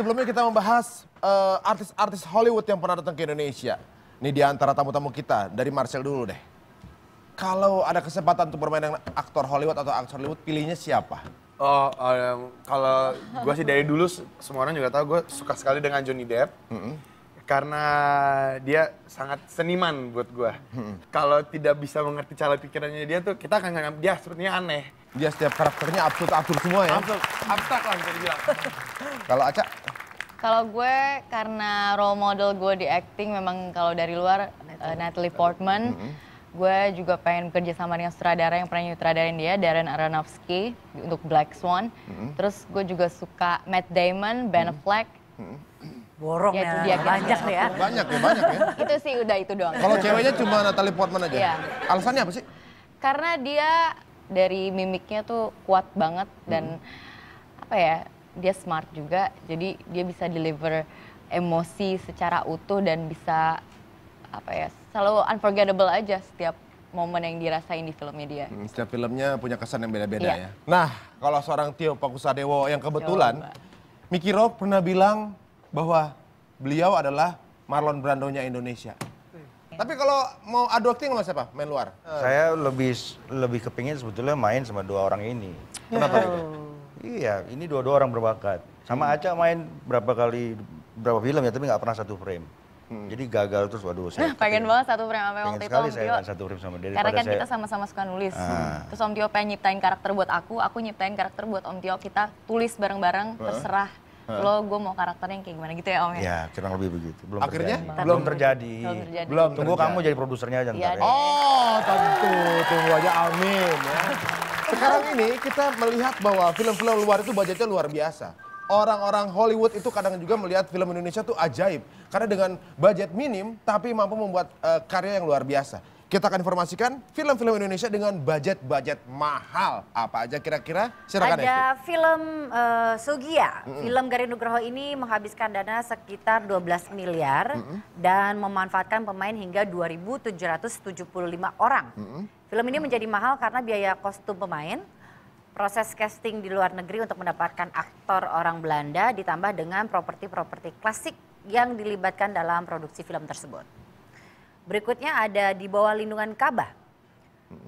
sebelumnya kita membahas artis-artis Hollywood yang pernah datang ke Indonesia. Ini di antara tamu-tamu kita, dari Marcel dulu deh. Kalau ada kesempatan untuk bermain dengan aktor Hollywood atau aktor Hollywood, pilihnya siapa? Oh, kalau gue sih dari dulu semua orang juga tahu gue suka sekali dengan Johnny Depp. Karena dia sangat seniman buat gue. Kalau tidak bisa mengerti cara pikirannya dia tuh, kita akan nganggap dia sepertinya aneh. Dia setiap karakternya absurd semua ya? Abstrak lah bisa dibilang. Kalau Aca? Kalau gue karena role model gue di acting memang kalau dari luar Natalie Portman. Gue juga pengen kerja sama dengan sutradara yang pernah nyutradarain dia, Darren Aronofsky untuk Black Swan. Terus gue juga suka Matt Damon, Ben Affleck. Borong Ya, ya, itu dia banyak ya. Banyak ya. Itu sih udah itu doang. Kalau ceweknya cuma Natalie Portman aja? Iya. Alasannya apa sih? Karena dia dari mimiknya tuh kuat banget dan apa ya, dia smart juga. Jadi dia bisa deliver emosi secara utuh dan bisa apa ya, selalu unforgettable aja setiap momen yang dirasain di filmnya dia. Setiap filmnya punya kesan yang beda-beda Iya. ya. Nah, kalau seorang Tio Pakusadewo yang kebetulan, Coba. Mickey Rourke pernah bilang bahwa beliau adalah Marlon Brandonya Indonesia. Tapi kalau mau adu acting sama siapa? Main luar? Saya lebih kepingin sebetulnya main sama dua orang ini. Kenapa itu? Iya, ini dua-dua orang berbakat. Sama Aca main berapa film ya, tapi nggak pernah satu frame. Jadi gagal terus, waduh saya Pengen banget satu frame sama pengen waktu itu sekali Om saya Tio. main satu frame sama dia. Karena kan daripada kita saya- sama-sama suka nulis. Ah. Terus Om Tio pengen nyiptain karakter buat aku nyiptain karakter buat Om Tio. Kita tulis bareng-bareng, terserah lo gue mau karakternya yang kayak gimana gitu ya Om ya? Ya, kurang lebih begitu. Belum Akhirnya? terjadi. Belum terjadi. Belum terjadi. Belum Tunggu terjadi. kamu jadi produsernya aja Iya ntar ya. deh. Oh, tentu. Tunggu aja, amin ya. Sekarang ini kita melihat bahwa film-film luar itu budgetnya luar biasa. Orang-orang Hollywood itu kadang juga melihat film Indonesia tuh ajaib. Karena dengan budget minim tapi mampu membuat karya yang luar biasa. Kita akan informasikan film-film Indonesia dengan budget-budget mahal. Apa aja kira-kira? Silakan Esti. Ada film Sugia. Film Garin Nugroho ini menghabiskan dana sekitar 12 miliar dan memanfaatkan pemain hingga 2.775 orang. Film ini menjadi mahal karena biaya kostum pemain, proses casting di luar negeri untuk mendapatkan aktor orang Belanda ditambah dengan properti-properti klasik yang dilibatkan dalam produksi film tersebut. Berikutnya ada Di Bawah Lindungan Ka'bah.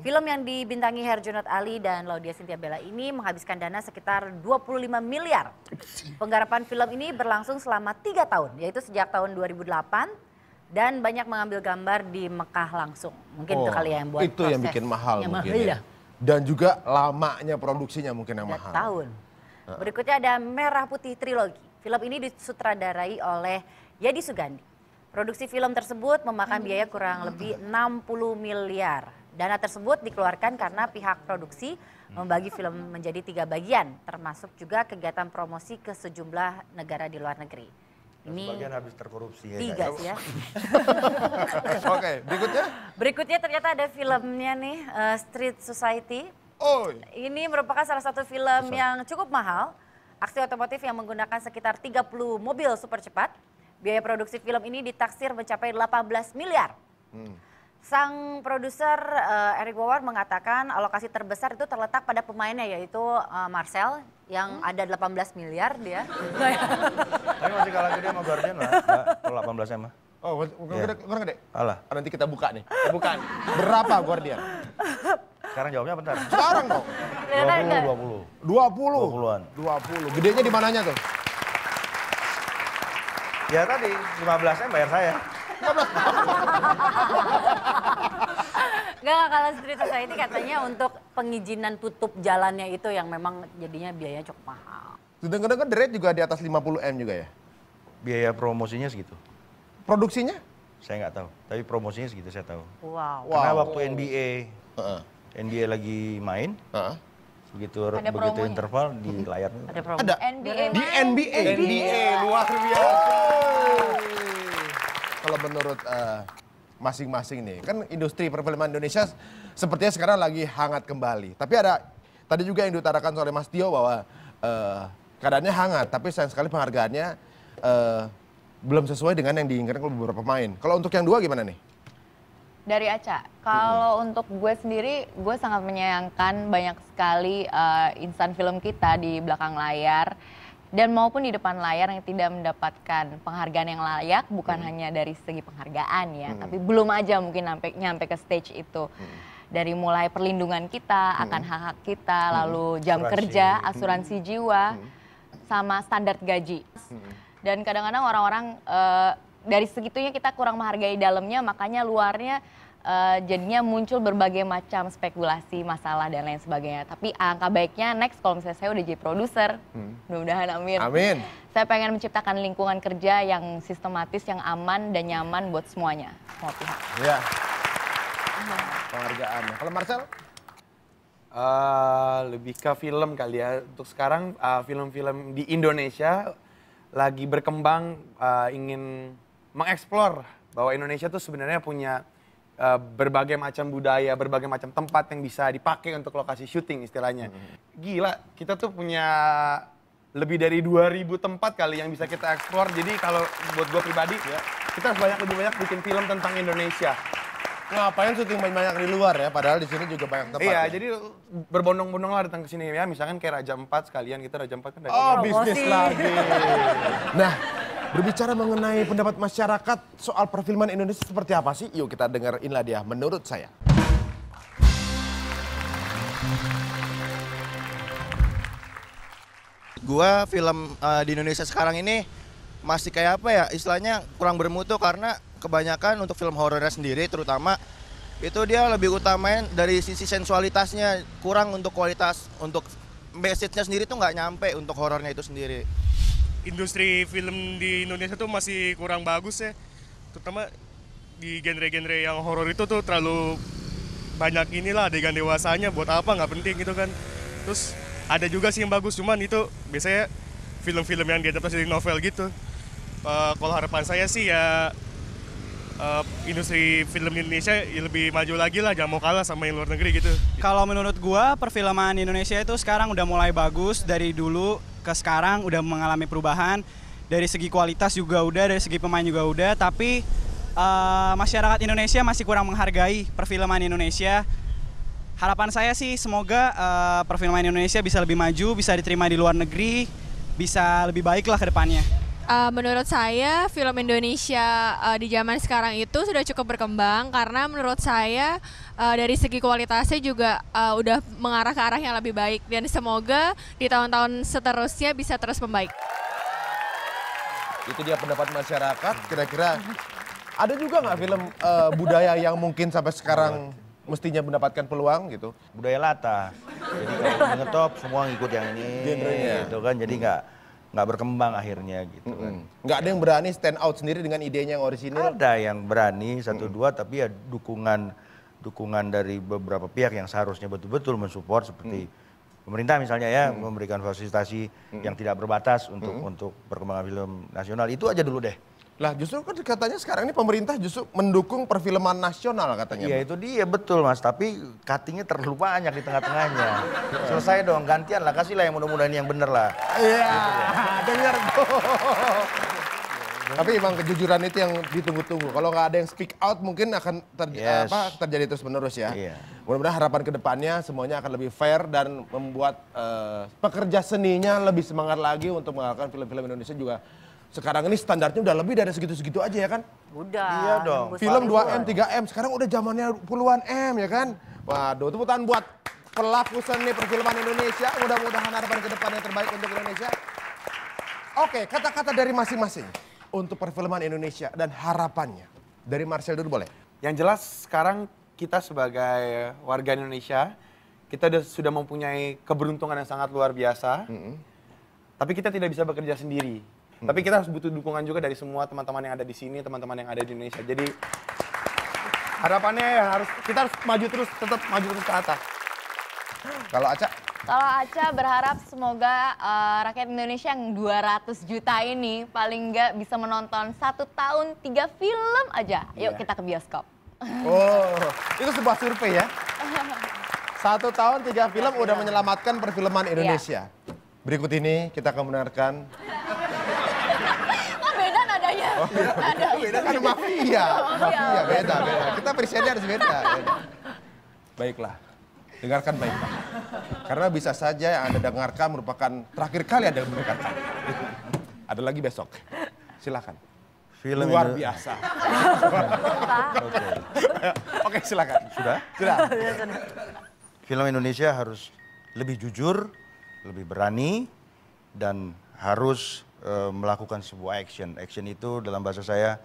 Film yang dibintangi Herjunot Ali dan Laudya Chintya Bella ini menghabiskan dana sekitar 25 miliar. Penggarapan film ini berlangsung selama 3 tahun, yaitu sejak tahun 2008 dan banyak mengambil gambar di Mekah langsung. Mungkin itu kali ya yang buat itu yang bikin mahal prosesnya mungkin mahal ya. Dan juga lamanya produksinya mungkin yang 3 mahal. tahun. Berikutnya ada Merah Putih Trilogi. Film ini disutradarai oleh Yadi Sugandi. Produksi film tersebut memakan biaya kurang lebih 60 miliar. Dana tersebut dikeluarkan karena pihak produksi membagi film menjadi 3 bagian, termasuk juga kegiatan promosi ke sejumlah negara di luar negeri. Ini Sebagian habis terkorupsi ya. 3 sih ya. Oke, berikutnya. Berikutnya ternyata ada filmnya nih, Street Society. Oh, Ini merupakan salah satu film yang cukup mahal. Aksi otomotif yang menggunakan sekitar 30 mobil super cepat. Biaya produksi film ini ditaksir mencapai 18 miliar. Sang produser Eric Wawar mengatakan alokasi terbesar itu terletak pada pemainnya yaitu Marcel yang ada 18 miliar dia. Tapi masih kalah gede sama Guardian lah, Mbak, kalau 18 mah. oh, kurang gede. Alah, Nanti kita buka nih. Bukan. Berapa Guardian? sekarang jawabnya bentar. Sekarang dong. 20. 20. 20-an. 20. Gedenya di mananya tuh? Ya tadi 15 bayar saya. Enggak, kalau Street Society katanya untuk pengizinan tutup jalannya itu yang memang jadinya biayanya cukup mahal. Dengar-dengar The Raid juga di atas 50M juga ya? Biaya promosinya segitu. Produksinya? Saya nggak tahu, tapi promosinya segitu saya tahu. Wow. Karena Wow. waktu NBA lagi main, Heeh. begitu Ada promonya. interval di layar. Ada promo. Ada. NBA Di main. NBA. Luar biasa. Kalau menurut masing-masing nih, kan industri perfilman Indonesia sepertinya sekarang lagi hangat kembali. Tapi ada tadi juga yang diutarakan oleh Mas Tio bahwa keadaannya hangat, tapi sayang sekali penghargaannya belum sesuai dengan yang diinginkan oleh beberapa pemain. Kalau untuk yang dua gimana nih? Dari Aca, kalau untuk gue sendiri, gue sangat menyayangkan banyak sekali insan film kita di belakang layar dan maupun di depan layar yang tidak mendapatkan penghargaan yang layak, bukan hanya dari segi penghargaan ya, tapi belum aja mungkin nyampe ke stage itu. Dari mulai perlindungan kita akan hak-hak kita, lalu jam kerja, asuransi jiwa, sama standar gaji. Dan kadang-kadang orang-orang dari segitunya kita kurang menghargai dalamnya, makanya luarnya jadinya muncul berbagai macam spekulasi, masalah dan lain sebagainya. Tapi angka baiknya next kalau misalnya saya udah jadi produser, mudah-mudahan amin. Amin. Saya pengen menciptakan lingkungan kerja yang sistematis, yang aman dan nyaman buat semuanya, semua pihak. Ya. Penghargaan. Kalau Marcel? Lebih ke film kali ya. Untuk sekarang film-film di Indonesia lagi berkembang, ingin mengeksplor bahwa Indonesia tuh sebenarnya punya berbagai macam budaya, berbagai macam tempat yang bisa dipakai untuk lokasi syuting istilahnya. Gila, kita tuh punya lebih dari 2000 tempat kali yang bisa kita eksplor. Jadi kalau buat gue pribadi, kita harus lebih banyak bikin film tentang Indonesia. Ngapain syuting banyak di luar ya, padahal di sini juga banyak tempat. Iya, ya? jadi berbondong-bondong lah datang ke sini ya. Misalkan kayak Raja 4 sekalian, kita Raja 4 kan dari Oh, bisnis lagi. Nah, berbicara mengenai pendapat masyarakat soal perfilman Indonesia seperti apa sih? Yuk kita dengerin lah dia, menurut saya. Gua film di Indonesia sekarang ini masih kayak apa ya, istilahnya kurang bermutu karena kebanyakan untuk film horornya sendiri terutama itu dia lebih utamain dari sisi sensualitasnya, kurang untuk kualitas, untuk message-nya sendiri tuh nggak nyampe untuk horornya itu sendiri. Industri film di Indonesia tuh masih kurang bagus ya, terutama di genre-genre yang horor itu tuh terlalu banyak inilah adegan dewasanya, buat apa, nggak penting gitu kan. Terus ada juga sih yang bagus, cuman itu biasanya film-film yang diadaptasi dari novel gitu. Kalau harapan saya sih ya industri film di Indonesia ya lebih maju lagi lah, jangan mau kalah sama yang luar negeri gitu. Kalau menurut gua perfilman Indonesia itu sekarang udah mulai bagus, dari dulu ke sekarang udah mengalami perubahan. Dari segi kualitas juga udah, dari segi pemain juga udah, tapi masyarakat Indonesia masih kurang menghargai perfilman Indonesia. Harapan saya sih semoga perfilman Indonesia bisa lebih maju, bisa diterima di luar negeri, bisa lebih baik lah ke depannya. Menurut saya film Indonesia di zaman sekarang itu sudah cukup berkembang karena menurut saya dari segi kualitasnya juga udah mengarah ke arah yang lebih baik dan semoga di tahun-tahun seterusnya bisa terus membaik. Itu dia pendapat masyarakat, kira-kira ada juga nggak film budaya yang mungkin sampai sekarang mestinya mendapatkan peluang gitu? Budaya lata. Jadi kalau ngetop semua ngikut yang ini Genrenya. gitu kan. Jadi nggak berkembang akhirnya gitu kan. Nggak ada yang berani stand out sendiri dengan idenya yang orisinil? Ada yang berani satu dua tapi ya dukungan dari beberapa pihak yang seharusnya betul-betul mensupport seperti pemerintah misalnya ya memberikan fasilitasi yang tidak berbatas untuk perkembangan film nasional. Itu aja dulu deh. Lah justru kan katanya sekarang ini pemerintah justru mendukung perfilman nasional katanya. Iya itu dia betul mas, tapi cuttingnya terlalu banyak di tengah-tengahnya. Selesai dong, gantian lah, kasihlah yang mudah-mudahan yang bener lah. Iya, dengar tuh. Tapi emang kejujuran itu yang ditunggu-tunggu. Kalau nggak ada yang speak out mungkin akan terjadi terus-menerus ya. Iya. Mudah-mudahan harapan kedepannya semuanya akan lebih fair dan membuat pekerja seninya lebih semangat lagi untuk menghasilkan film-film Indonesia juga. Sekarang ini standarnya udah lebih dari segitu-segitu aja ya kan? Udah. Iya dong. Film 2M, 3M, sekarang udah zamannya puluhan M ya kan? Waduh, tepuk tangan buat pelaku seni perfilman Indonesia. Mudah-mudahan harapan ke depan yang terbaik untuk Indonesia. Oke, kata-kata dari masing-masing untuk perfilman Indonesia dan harapannya. Dari Marcel dulu boleh? Yang jelas sekarang kita sebagai warga Indonesia, kita sudah mempunyai keberuntungan yang sangat luar biasa. Tapi kita tidak bisa bekerja sendiri. Tapi kita harus butuh dukungan juga dari semua teman-teman yang ada di sini, teman-teman yang ada di Indonesia. Jadi harapannya ya kita harus maju terus, tetap maju terus ke atas. Kalau Aca? Kalau Aca berharap semoga rakyat Indonesia yang 200 juta ini paling nggak bisa menonton 1 tahun 3 film aja. Yuk kita ke bioskop. Oh, itu sebuah survei ya? 1 tahun 3 film udah menyelamatkan perfilman Indonesia. Berikut ini kita akan mendengarkan. Beda nadanya. Beda kan mafia. Mafia beda. Kita presiden harus beda. Baiklah. Dengarkan baik-baik. Karena bisa saja yang Anda dengarkan merupakan terakhir kali Anda mendengarkan. Ada lagi besok. Silakan. Film Luar Indo- biasa. Oke, silakan. Sudah? Sudah. Film Indonesia harus lebih jujur, lebih berani, dan harus melakukan sebuah action. Action itu dalam bahasa saya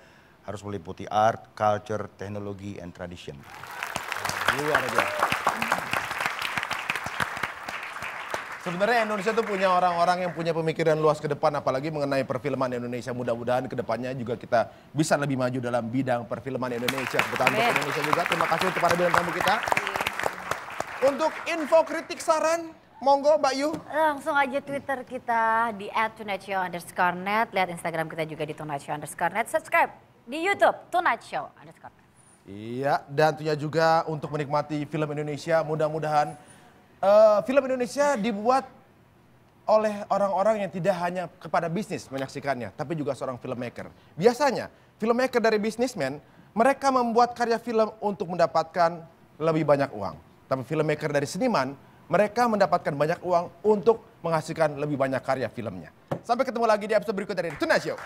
harus meliputi art, culture, teknologi, and tradition. Luar biasa. Sebenarnya Indonesia tuh punya orang-orang yang punya pemikiran luas ke depan, apalagi mengenai perfilman Indonesia. Mudah-mudahan ke depannya juga kita bisa lebih maju dalam bidang perfilman Indonesia. Tepuk tangan untuk Indonesia juga. Terima kasih untuk para bintang tamu kita. Untuk info kritik saran, monggo Mbak Yu. Langsung aja Twitter kita di @tunightshow_net. Lihat Instagram kita juga di tunightshow_net. Subscribe di YouTube tunightshow_net. Iya, dan tentunya juga untuk menikmati film Indonesia, mudah-mudahan film Indonesia dibuat oleh orang-orang yang tidak hanya kepada bisnis menyaksikannya, tapi juga seorang filmmaker. Biasanya, filmmaker dari bisnismen, mereka membuat karya film untuk mendapatkan lebih banyak uang. Tapi filmmaker dari seniman, mereka mendapatkan banyak uang untuk menghasilkan lebih banyak karya filmnya. Sampai ketemu lagi di episode berikutnya dari Tonight Show.